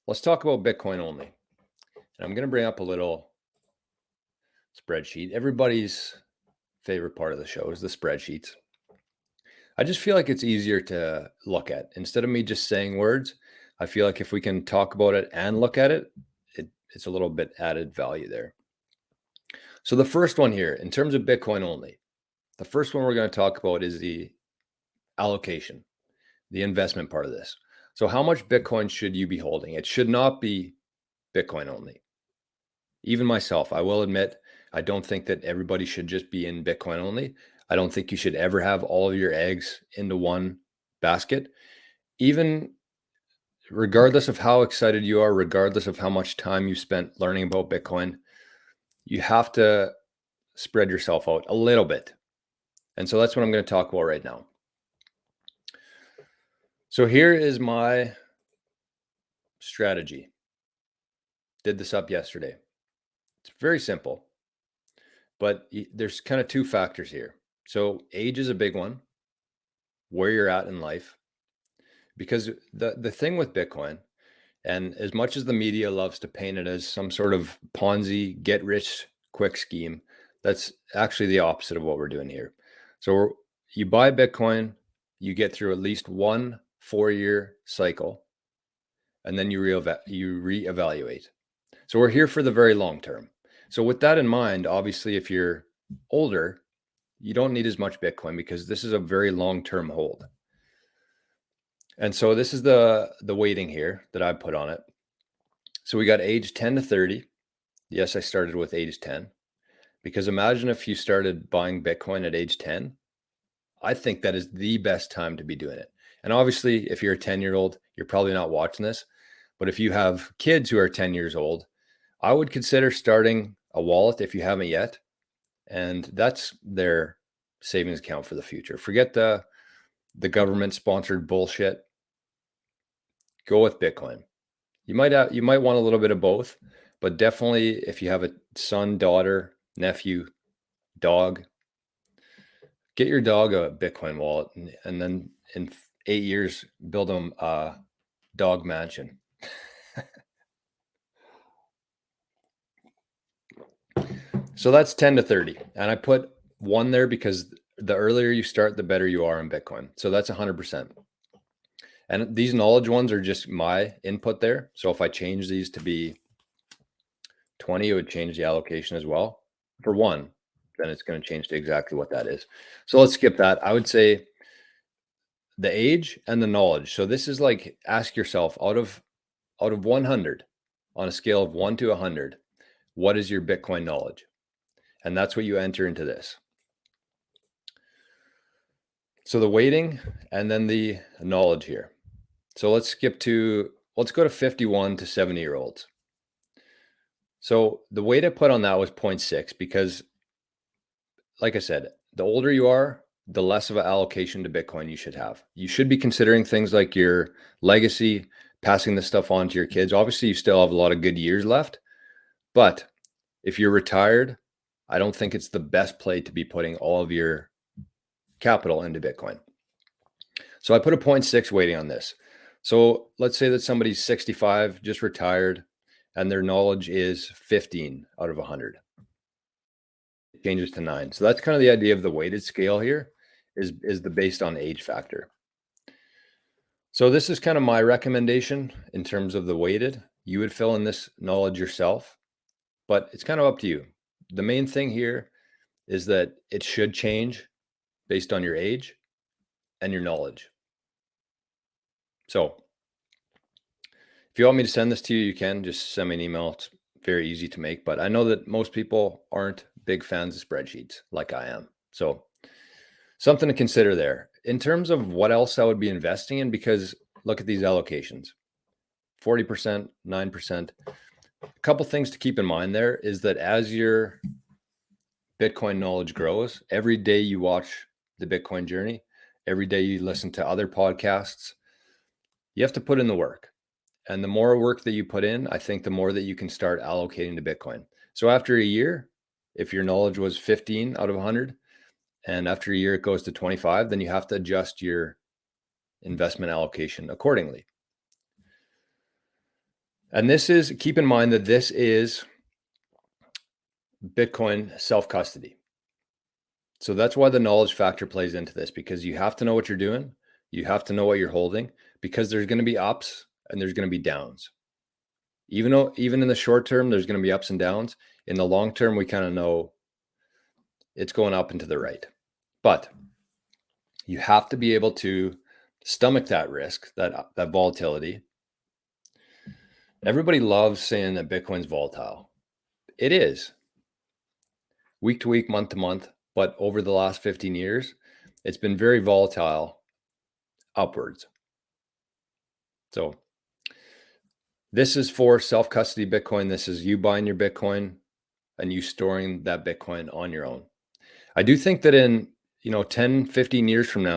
Let's talk about Bitcoin only. And I'm going to bring up a little spreadsheet. Everybody's favorite part of the show is the spreadsheets. I just feel like it's easier to look at. Instead of me just saying words, I feel like if we can talk about it and look at it, it's a little bit added value there. So the first one here, in terms of Bitcoin only, the first one we're going to talk about is the allocation, the investment part of this. So how much Bitcoin should you be holding? It should not be Bitcoin only. Even myself, I will admit, I don't think that everybody should just be in Bitcoin only. I don't think you should ever have all of your eggs into one basket. Even regardless of how excited you are, regardless of how much time you spent learning about Bitcoin, you have to spread yourself out a little bit. And so that's what I'm going to talk about right now. So here is my strategy. Did this up yesterday. It's very simple, but there's kind of two factors here. So age is a big one, where you're at in life, because the thing with Bitcoin, and as much as the media loves to paint it as some sort of Ponzi get rich quick scheme, that's actually the opposite of what we're doing here. So you buy Bitcoin, you get through at least one 4-year cycle, and then you reevaluate. So we're here for the very long term. So with that in mind, obviously, if you're older, you don't need as much Bitcoin because this is a very long-term hold. And so this is the weighting here that I put on it. So we got age 10 to 30. Yes, I started with age 10 because imagine if you started buying Bitcoin at age 10. I think that is the best time to be doing it. And obviously, if you're a 10-year-old, you're probably not watching this. But if you have kids who are 10 years old, I would consider starting a wallet if you haven't yet. And that's their savings account for the future. Forget the government sponsored bullshit. Go with Bitcoin. You might want a little bit of both, but definitely if you have a son, daughter, nephew, dog, get your dog a Bitcoin wallet and then in 8 years build them a dog mansion. So that's 10 to 30. And I put 1 there because the earlier you start, the better you are in Bitcoin. So that's 100%. And these knowledge ones are just my input there. So if I change these to be 20, it would change the allocation as well. For 1, then it's going to change to exactly what that is. So let's skip that. I would say the age and the knowledge. So this is like, ask yourself out of 100 on a scale of 1 to 100, what is your Bitcoin knowledge? And that's what you enter into this. So the weighting and then the knowledge here. So let's go to 51 to 70-year-olds. So the weight I put on that was 0.6 because, like I said, the older you are, the less of an allocation to Bitcoin you should have. You should be considering things like your legacy, passing this stuff on to your kids. Obviously, you still have a lot of good years left, but if you're retired, I don't think it's the best play to be putting all of your capital into Bitcoin. So I put a 0.6 weighting on this. So let's say that somebody's 65, just retired, and their knowledge is 15 out of 100. It changes to 9. So that's kind of the idea of the weighted scale here is the based on age factor. So this is kind of my recommendation in terms of the weighted. You would fill in this knowledge yourself, but it's kind of up to you. The main thing here is that it should change based on your age and your knowledge. So if you want me to send this to you, you can just send me an email. It's very easy to make, but I know that most people aren't big fans of spreadsheets like I am. So something to consider there. In terms of what else I would be investing in, because look at these allocations, 40%, 9%. A couple things to keep in mind there is that as your Bitcoin knowledge grows, every day you watch the Bitcoin journey, every day you listen to other podcasts, you have to put in the work. And the more work that you put in, I think the more that you can start allocating to Bitcoin. So after a year, if your knowledge was 15 out of 100, and after a year it goes to 25, then you have to adjust your investment allocation accordingly. And this is, keep in mind that this is Bitcoin self-custody. So that's why the knowledge factor plays into this, because you have to know what you're doing. You have to know what you're holding, because there's going to be ups and there's going to be downs. Even in the short term, there's going to be ups and downs. In the long term, we kind of know it's going up and to the right. But you have to be able to stomach that risk, that volatility. Everybody loves saying that Bitcoin's volatile. It is. Week to week, month to month, but over the last 15 years, it's been very volatile upwards. So this is for self-custody Bitcoin. This is you buying your Bitcoin and you storing that Bitcoin on your own. I do think that in 10, 15 years from now,